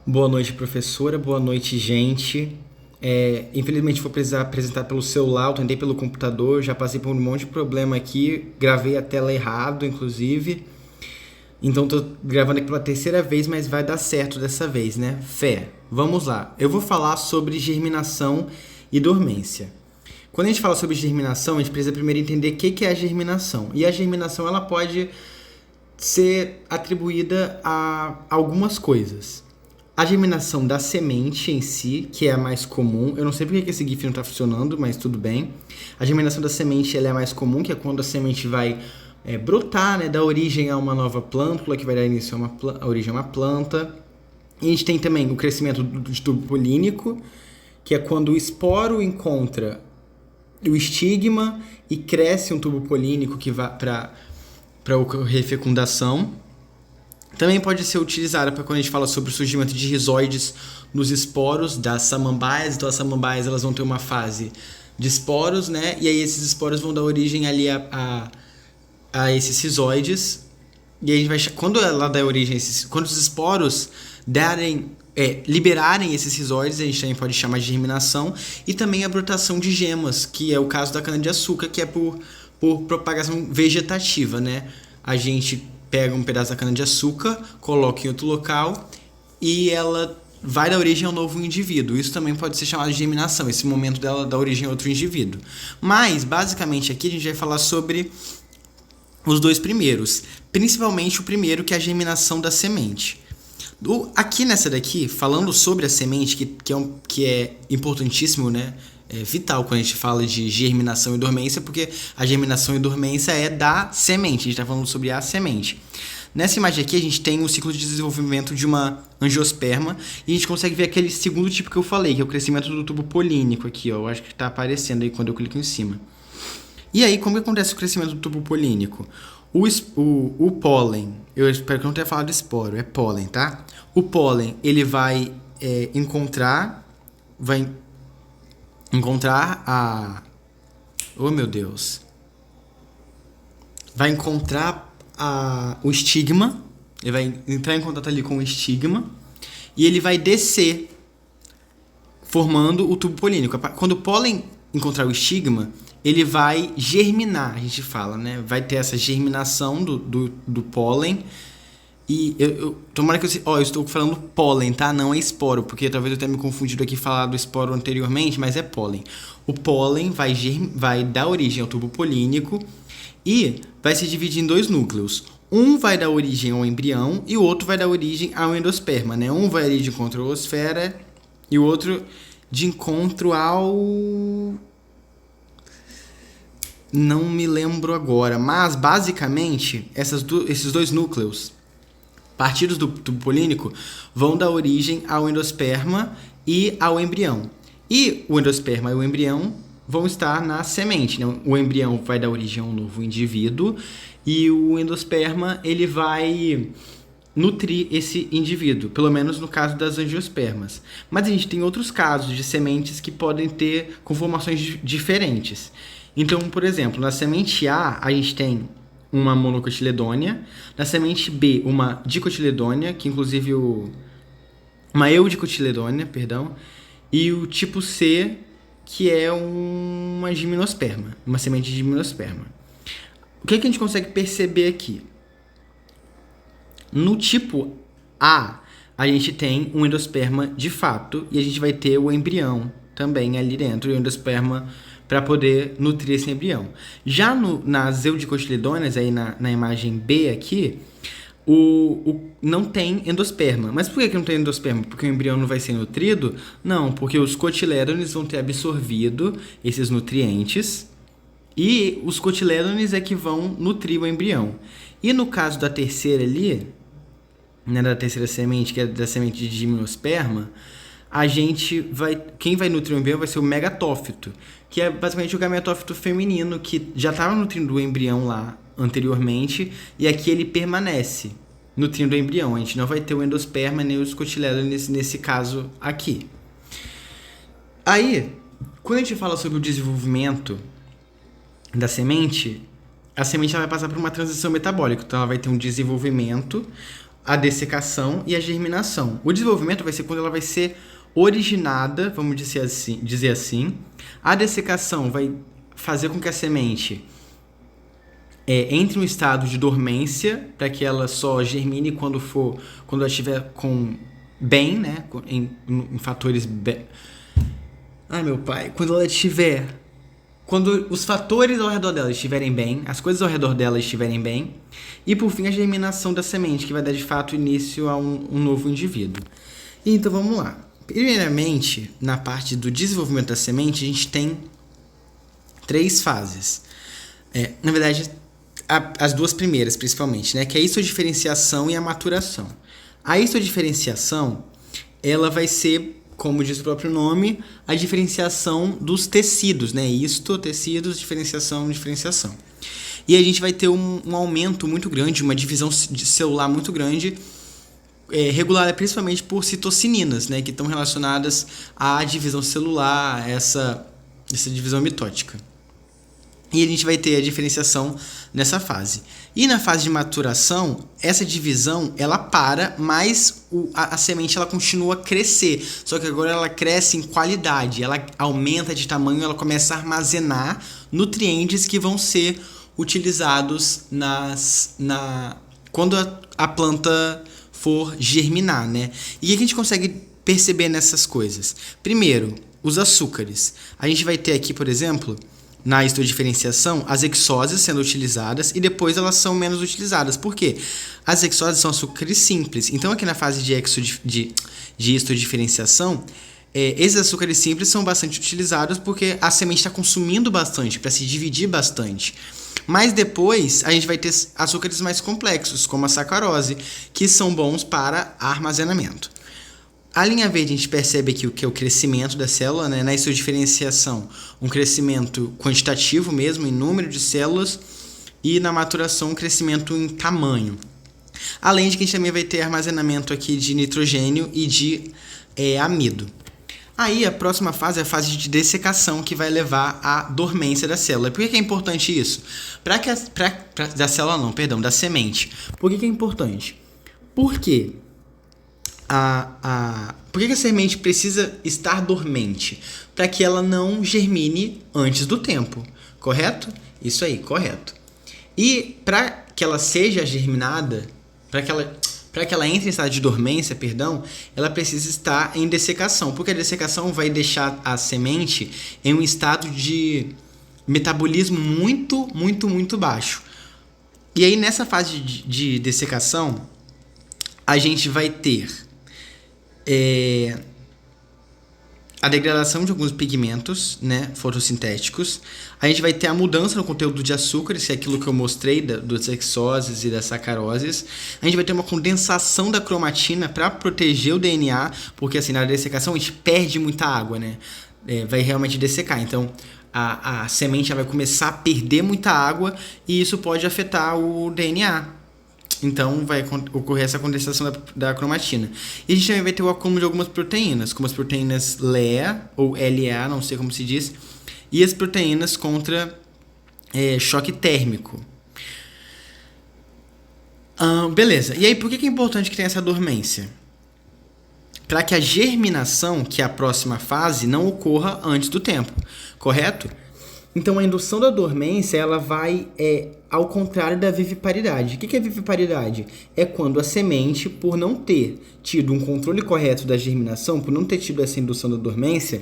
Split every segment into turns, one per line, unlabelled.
Boa noite, professora. Boa noite, gente. Infelizmente vou precisar apresentar pelo celular, eu tentei pelo computador, já passei por um monte de problema aqui, gravei a tela errado, inclusive. Então tô gravando aqui pela terceira vez, mas vai dar certo dessa vez, né? Fé. Vamos lá. Eu vou falar sobre germinação e dormência. Quando a gente fala sobre germinação, a gente precisa primeiro entender o que é a germinação. E a germinação ela pode ser atribuída a algumas coisas. A germinação da semente em si, que é a mais comum, eu não sei porque que esse GIF não está funcionando, mas tudo bem. A germinação da semente ela é a mais comum, que é quando a semente vai brotar, né, dar origem a uma nova plântula, que vai dar início a origem a uma planta. E a gente tem também o crescimento do tubo polínico, que é quando o esporo encontra o estigma e cresce um tubo polínico que vai para ocorrer fecundação. Também pode ser utilizada para quando a gente fala sobre o surgimento de rizóides nos esporos das samambaias. Então as samambaias elas vão ter uma fase de esporos, né? E aí esses esporos vão dar origem ali a esses rizóides. E aí a gente vai quando ela dá origem a esses, quando os esporos liberarem esses rizóides, a gente também pode chamar de germinação, e também a brotação de gemas, que é o caso da cana-de-açúcar, que é por propagação vegetativa, né? A gente pega um pedaço da cana-de-açúcar, coloca em outro local e ela vai dar origem a um novo indivíduo. Isso também pode ser chamado de germinação, esse momento dela dar origem a outro indivíduo. Mas, basicamente, aqui a gente vai falar sobre os dois primeiros, principalmente o primeiro, que é a germinação da semente. Aqui nessa daqui, falando sobre a semente, que é importantíssimo, né? É vital quando a gente fala de germinação e dormência, porque a germinação e dormência é da semente, a gente está falando sobre a semente. Nessa imagem aqui a gente tem o ciclo de desenvolvimento de uma angiosperma e a gente consegue ver aquele segundo tipo que eu falei, que é o crescimento do tubo polínico aqui, ó. Eu acho que está aparecendo aí quando eu clico em cima. E aí, como que acontece o crescimento do tubo polínico? O pólen, eu espero que eu não tenha falado esporo, é pólen, tá? O pólen, ele vai encontrar a... Oh, meu Deus. Vai encontrar o estigma. Ele vai entrar em contato ali com o estigma. E ele vai descer, formando o tubo polínico. Quando o pólen encontrar o estigma, ele vai germinar, a gente fala, né? Vai ter essa germinação do pólen. E tomara que eu estou falando pólen, tá? Não é esporo, porque talvez eu tenha me confundido aqui e falado do esporo anteriormente, mas é pólen. O pólen vai dar origem ao tubo polínico e vai se dividir em dois núcleos. Um vai dar origem ao embrião e o outro vai dar origem ao endosperma, né? Um vai ali de encontro à oosfera e o outro de encontro ao... Não me lembro agora, mas basicamente esses dois núcleos partidos do tubo polínico vão dar origem ao endosperma e ao embrião. E o endosperma e o embrião vão estar na semente, né? O embrião vai dar origem a um novo indivíduo e o endosperma ele vai nutrir esse indivíduo, pelo menos no caso das angiospermas. Mas a gente tem outros casos de sementes que podem ter conformações diferentes. Então, por exemplo, na semente A, a gente tem uma monocotiledônia, na semente B, uma dicotiledônia, que inclusive uma eudicotiledônia, perdão, e o tipo C, que é uma gimnosperma, uma semente de gimnosperma. O que a gente consegue perceber aqui? No tipo A, a gente tem um endosperma de fato e a gente vai ter o embrião também ali dentro, e o endosperma para poder nutrir esse embrião. Já nas eudicotiledôneas, aí na imagem B aqui, não tem endosperma. Mas por que não tem endosperma? Porque o embrião não vai ser nutrido? Não, porque os cotilédones vão ter absorvido esses nutrientes e os cotilédones é que vão nutrir o embrião. E no caso da terceira ali, né, da terceira semente, que é da semente de gimnosperma, quem vai nutrir o embrião vai ser o megatófito, que é basicamente o gametófito feminino, que já estava nutrindo o embrião lá anteriormente, e aqui ele permanece nutrindo o embrião. A gente não vai ter o endosperma nem os cotilédones nesse caso aqui. Aí, quando a gente fala sobre o desenvolvimento da semente, a semente ela vai passar por uma transição metabólica, então ela vai ter um desenvolvimento a dessecação e a germinação. O desenvolvimento vai ser quando ela vai ser originada, vamos dizer assim. A dessecação vai fazer com que a semente entre um estado de dormência, para que ela só germine quando ela estiver bem, né? Em fatores bem. Ai, meu pai, quando os fatores ao redor dela estiverem bem, as coisas ao redor dela estiverem bem, e por fim a germinação da semente, que vai dar de fato início a um novo indivíduo. Então vamos lá. Primeiramente, na parte do desenvolvimento da semente, a gente tem 3 fases. Na verdade, as 2 primeiras principalmente, né? Que é a histodiferenciação e a maturação. A histodiferenciação, ela vai ser, como diz o próprio nome, a diferenciação dos tecidos, né? Tecidos, diferenciação. E a gente vai ter um aumento muito grande, uma divisão celular muito grande, regulada principalmente por citocininas, né? Que estão relacionadas à divisão celular, essa divisão mitótica. E a gente vai ter a diferenciação nessa fase. E na fase de maturação, essa divisão, ela para, mas a semente ela continua a crescer. Só que agora ela cresce em qualidade, ela aumenta de tamanho, ela começa a armazenar nutrientes que vão ser utilizados quando a planta for germinar, né? E o que a gente consegue perceber nessas coisas? Primeiro, os açúcares. A gente vai ter aqui, por exemplo, na histodiferenciação, as hexoses sendo utilizadas e depois elas são menos utilizadas. Por quê? As hexoses são açúcares simples. Então, aqui na fase de histodiferenciação, esses açúcares simples são bastante utilizados porque a semente está consumindo bastante, para se dividir bastante. Mas depois, a gente vai ter açúcares mais complexos, como a sacarose, que são bons para armazenamento. A linha verde a gente percebe aqui o que é o crescimento da célula, né? Na histodiferenciação, um crescimento quantitativo mesmo, em número de células, e na maturação, um crescimento em tamanho. Além de que a gente também vai ter armazenamento aqui de nitrogênio e de amido. Aí a próxima fase é a fase de dessecação, que vai levar à dormência da célula. Por que é importante isso? Da semente. Por que é importante? Porque por que a semente precisa estar dormente? Para que ela não germine antes do tempo, correto? Isso aí, correto. E para que ela seja germinada, para que ela entre em estado de dormência, ela precisa estar em dessecação, porque a dessecação vai deixar a semente em um estado de metabolismo muito, muito, muito baixo. E aí nessa fase de dessecação, a gente vai ter a degradação de alguns pigmentos, né, fotossintéticos. A gente vai ter a mudança no conteúdo de açúcares, que é aquilo que eu mostrei das hexoses e das sacaroses. A gente vai ter uma condensação da cromatina para proteger o DNA, porque assim, na dessecação a gente perde muita água, né? Vai realmente dessecar. Então a semente vai começar a perder muita água e isso pode afetar o DNA. Então vai ocorrer essa condensação da cromatina. E a gente também vai ter o acúmulo de algumas proteínas, como as proteínas LEA ou LEA, não sei como se diz, e as proteínas contra choque térmico. Beleza. E aí, por que é importante que tenha essa dormência? Para que a germinação, que é a próxima fase, não ocorra antes do tempo, correto? Então, a indução da dormência, ela vai ao contrário da viviparidade. O que é viviparidade? É quando a semente, por não ter tido um controle correto da germinação, por não ter tido essa indução da dormência,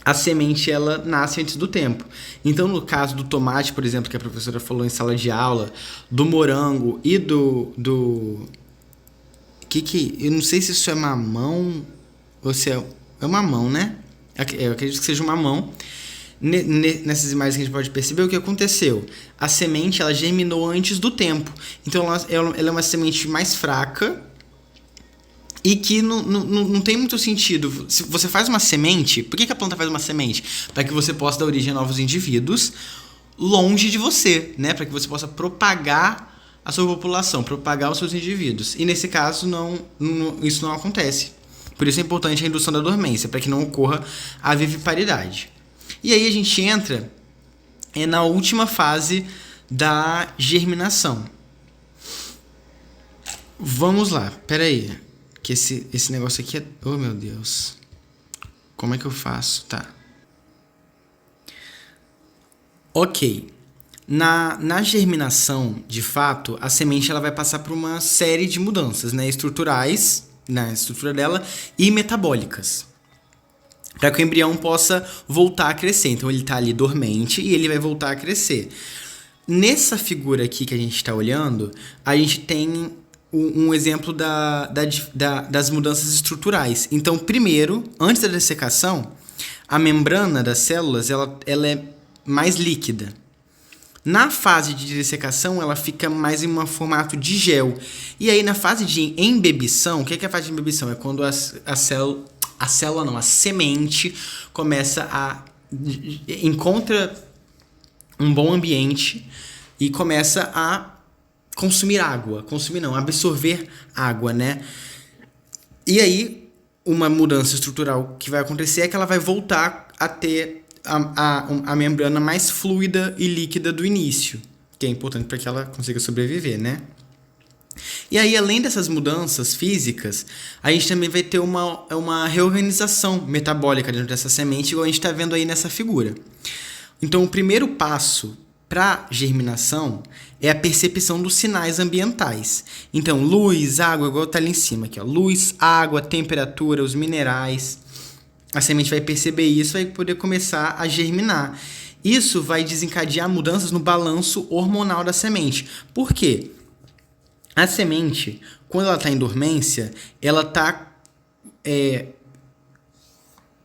a semente ela nasce antes do tempo. Então, no caso do tomate, por exemplo, que a professora falou em sala de aula, do morango e do eu não sei se isso é mamão ou se é mamão, né? Eu acredito que seja um mamão. Nessas imagens que a gente pode perceber o que aconteceu. A semente ela germinou antes do tempo. Então ela é uma semente mais fraca e que não tem muito sentido. Se você faz uma semente, por que a planta faz uma semente? Para que você possa dar origem a novos indivíduos longe de você, né? Para que você possa propagar a sua população, propagar os seus indivíduos. E nesse caso isso não acontece. Por isso é importante a indução da dormência, para que não ocorra a viviparidade. E aí a gente entra na última fase da germinação. Vamos lá, pera aí. Que esse negócio aqui é... Oh, meu Deus. Como é que eu faço? Tá. Ok. Na germinação, de fato, a semente ela vai passar por uma série de mudanças, né? Estruturais, na estrutura dela, e metabólicas. Para que o embrião possa voltar a crescer. Então, ele está ali dormente e ele vai voltar a crescer. Nessa figura aqui que a gente está olhando, a gente tem um exemplo das mudanças estruturais. Então, primeiro, antes da dessecação, a membrana das células ela é mais líquida. Na fase de dessecação, ela fica mais em um formato de gel. E aí, na fase de embebição, o que é a fase de embebição? É quando a semente começa encontra um bom ambiente e começa a absorver água, né? E aí, uma mudança estrutural que vai acontecer é que ela vai voltar a ter a membrana mais fluida e líquida do início, que é importante para que ela consiga sobreviver, né? E aí, além dessas mudanças físicas, a gente também vai ter uma reorganização metabólica dentro dessa semente, igual a gente está vendo aí nessa figura. Então, o primeiro passo para germinação é a percepção dos sinais ambientais. Então, luz, água, igual está ali em cima, aqui, ó, luz, água, temperatura, os minerais. A semente vai perceber isso e vai poder começar a germinar. Isso vai desencadear mudanças no balanço hormonal da semente. Por quê? A semente, quando ela está em dormência, ela está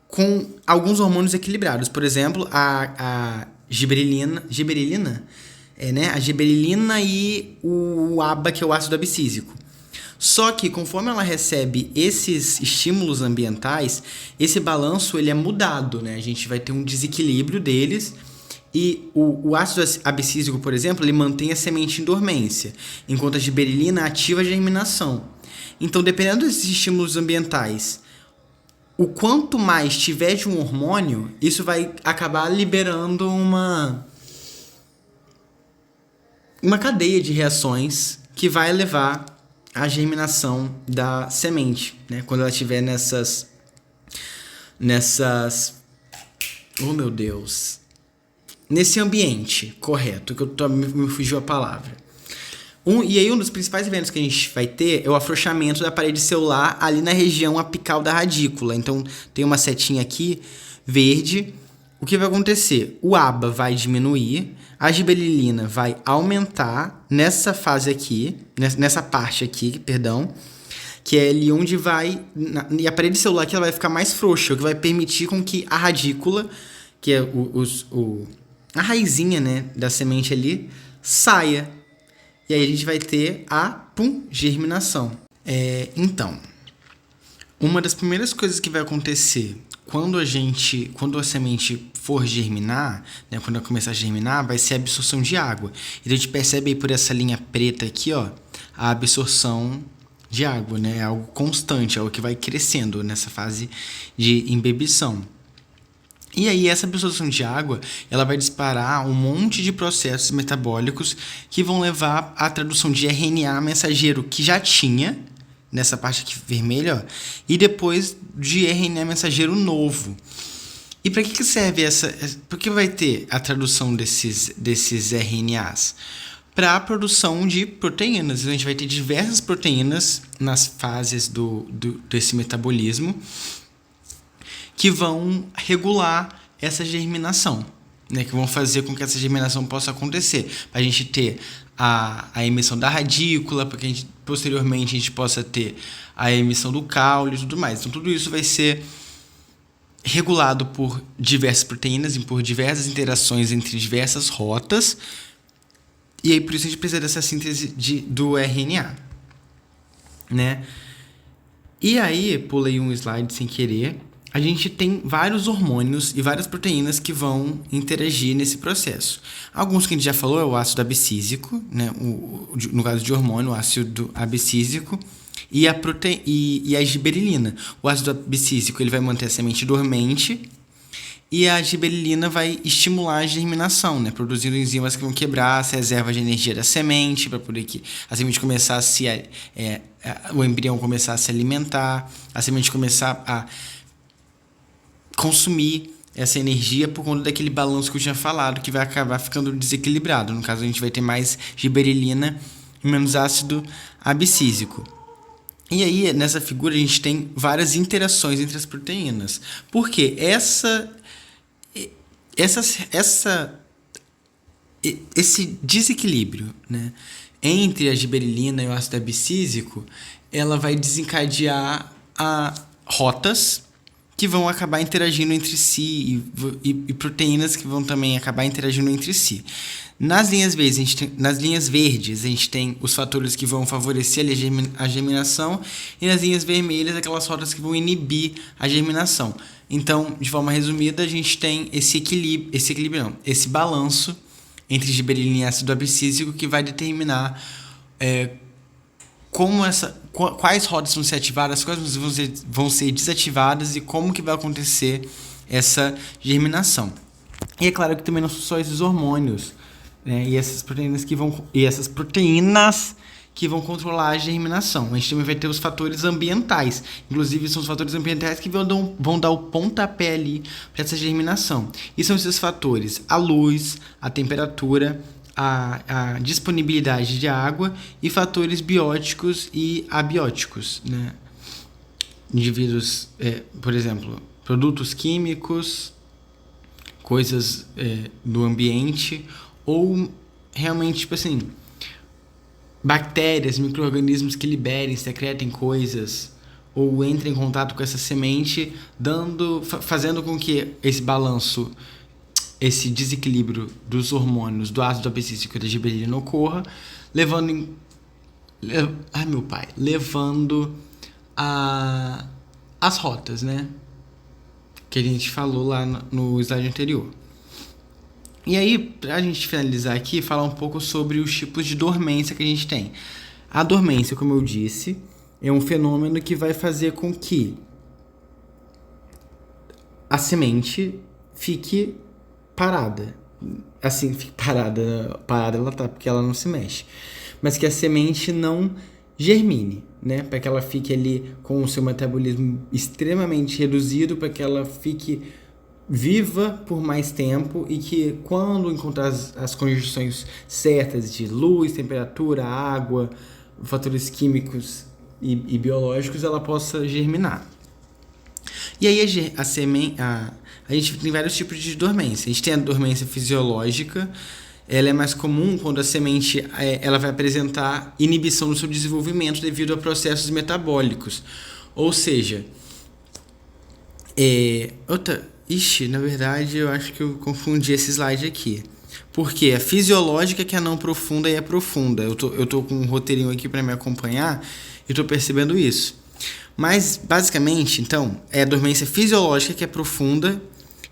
com alguns hormônios equilibrados. Por exemplo, a gibberelina, né? A gibberelina e o ABA, que é o ácido abscísico. Só que conforme ela recebe esses estímulos ambientais, esse balanço ele é mudado, né? A gente vai ter um desequilíbrio deles e o ácido abscísico, por exemplo, ele mantém a semente em dormência, enquanto a gibberelina ativa a germinação. Então, dependendo desses estímulos ambientais, o quanto mais tiver de um hormônio, isso vai acabar liberando uma cadeia de reações que vai levar à germinação da semente, né? Quando ela estiver nessas... Oh, meu Deus! Nesse ambiente correto, que me fugiu a palavra. E aí, um dos principais eventos que a gente vai ter é o afrouxamento da parede celular ali na região apical da radícula. Então, tem uma setinha aqui, verde. O que vai acontecer? O ABA vai diminuir, a gibberelina vai aumentar nessa fase aqui, nessa parte aqui, perdão, que é ali onde vai... E a parede celular aqui ela vai ficar mais frouxa, o que vai permitir com que a radícula, que é a raizinha, né, da semente ali, saia. E aí a gente vai ter a germinação. Então, uma das primeiras coisas que vai acontecer quando a semente for germinar, né, quando ela começar a germinar, vai ser a absorção de água. E a gente percebe aí por essa linha preta aqui, ó, a absorção de água, né, é algo constante, é algo que vai crescendo nessa fase de embebição. E aí essa absorção de água, ela vai disparar um monte de processos metabólicos que vão levar à tradução de RNA mensageiro que já tinha, nessa parte aqui vermelha, ó, e depois de RNA mensageiro novo. E para que serve essa... Por que vai ter a tradução desses RNAs? Para a produção de proteínas. Então, a gente vai ter diversas proteínas nas fases desse metabolismo que vão regular essa germinação, né, que vão fazer com que essa germinação possa acontecer. Para a gente ter a emissão da radícula, para que posteriormente a gente possa ter a emissão do caule e tudo mais. Então, tudo isso vai ser regulado por diversas proteínas e por diversas interações entre diversas rotas. E aí, por isso, a gente precisa dessa síntese do RNA, né? E aí, pulei um slide sem querer. A gente tem vários hormônios e várias proteínas que vão interagir nesse processo. Alguns que a gente já falou é o ácido abscísico, né? No caso de hormônio, o ácido abscísico e a gibberelina. O ácido abscísico ele vai manter a semente dormente E a gibberellina vai estimular a germinação, né? Produzindo enzimas que vão quebrar as reservas de energia da semente, para poder que a semente começar o embrião começar a se alimentar, a semente começar a consumir essa energia por conta daquele balanço que eu tinha falado, que vai acabar ficando desequilibrado. No caso, a gente vai ter mais gibberellina e menos ácido abscísico. E aí, nessa figura, a gente tem várias interações entre as proteínas. Porque esse desequilíbrio, né, entre a gibberellina e o ácido abscísico, ela vai desencadear rotas que vão acabar interagindo entre si e proteínas que vão também acabar interagindo entre si. Nas linhas verdes, a gente tem os fatores que vão favorecer a germinação, e nas linhas vermelhas, aquelas rotas que vão inibir a germinação. Então, de forma resumida, a gente tem esse balanço entre gibberellina e ácido abscísico que vai determinar quais rodas vão ser ativadas, quais vão ser desativadas e como que vai acontecer essa germinação. E é claro que também não são só esses hormônios, né, e essas proteínas que vão controlar a germinação. A gente também vai ter os fatores ambientais. Inclusive, são os fatores ambientais que vão dar o pontapé ali para essa germinação. E são esses fatores: a luz, a temperatura, a disponibilidade de água e fatores bióticos e abióticos, né? Indivíduos, por exemplo, produtos químicos, coisas do ambiente, ou realmente, tipo assim, bactérias, micro-organismos que secretem coisas, ou entrem em contato com essa semente, fazendo com que esse balanço, esse desequilíbrio dos hormônios do ácido abscísico e da gibberellina ocorra, levando as rotas, né? Que a gente falou lá no slide anterior. E aí, pra gente finalizar aqui, falar um pouco sobre os tipos de dormência que a gente tem. A dormência, como eu disse, é um fenômeno que vai fazer com que a semente fique parada. Assim, fique parada. Parada ela tá, porque ela não se mexe. Mas que a semente não germine, né? Para que ela fique ali com o seu metabolismo extremamente reduzido, para que ela fique viva por mais tempo e que, quando encontrar as condições certas de luz, temperatura, água, fatores químicos e biológicos, ela possa germinar. E aí a gente tem vários tipos de dormência. A gente tem a dormência fisiológica. Ela é mais comum quando a semente ela vai apresentar inibição no seu desenvolvimento devido a processos metabólicos. Ou seja, na verdade, eu acho que eu confundi esse slide aqui. Porque a fisiológica que é a não profunda e a profunda. Eu tô com um roteirinho aqui para me acompanhar e tô percebendo isso. Mas, basicamente, então, é a dormência fisiológica que é profunda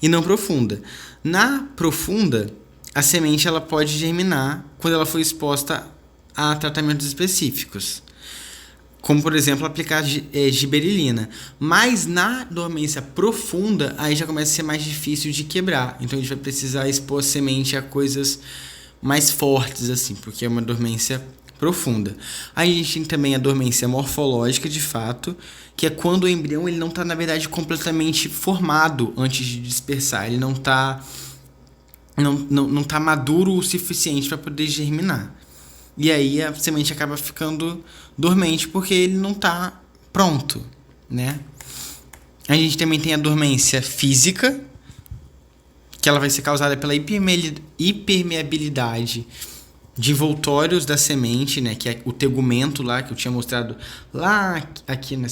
e não profunda. Na profunda, a semente ela pode germinar quando ela for exposta a tratamentos específicos, como, por exemplo, aplicar gibberellina. Mas na dormência profunda, aí já começa a ser mais difícil de quebrar. Então a gente vai precisar expor a semente a coisas mais fortes, assim, porque é uma dormência profunda. Aí a gente tem também a dormência morfológica, de fato, que é quando o embrião ele não está, na verdade, completamente formado antes de dispersar. Ele não está maduro o suficiente para poder germinar. E aí a semente acaba ficando dormente porque ele não está pronto, né? A gente também tem a dormência física, que ela vai ser causada pela hipermeabilidade de envoltórios da semente, né? Que é o tegumento lá, que eu tinha mostrado lá aqui na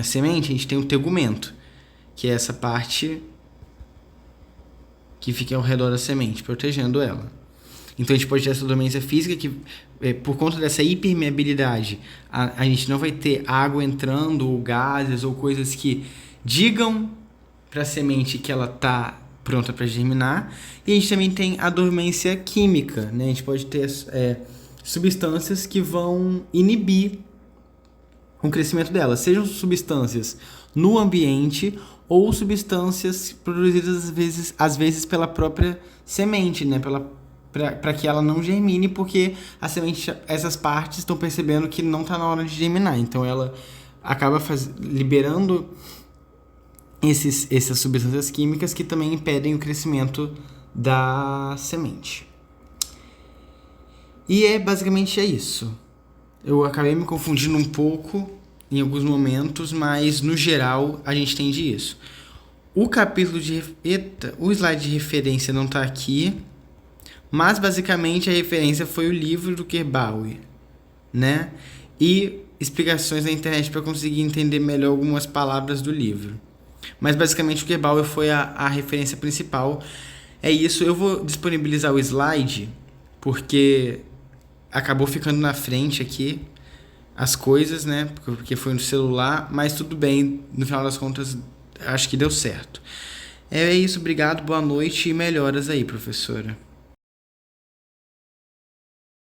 semente. A gente tem o tegumento, que é essa parte que fica ao redor da semente, protegendo ela. Então a gente pode ter essa dormência física que, por conta dessa hipermeabilidade, a gente não vai ter água entrando, ou gases, ou coisas que digam para a semente que ela está pronta para germinar. E a gente também tem a dormência química, né? A gente pode ter substâncias que vão inibir com o crescimento delas, sejam substâncias no ambiente ou substâncias produzidas às vezes pela própria semente, né? Para que ela não germine, porque a semente, essas partes estão percebendo que não está na hora de germinar. Então ela acaba liberando essas substâncias químicas que também impedem o crescimento da semente. E basicamente é isso. Eu acabei me confundindo um pouco em alguns momentos, mas no geral a gente entende isso. O capítulo o slide de referência não está aqui, mas basicamente a referência foi o livro do Kerbauer, né? E explicações na internet para conseguir entender melhor algumas palavras do livro. Mas basicamente o Kerbauer foi a referência principal. É isso, eu vou disponibilizar o slide, porque acabou ficando na frente aqui as coisas, né? Porque foi no celular, mas tudo bem, no final das contas, acho que deu certo. É isso, obrigado, boa noite e melhoras aí, professora.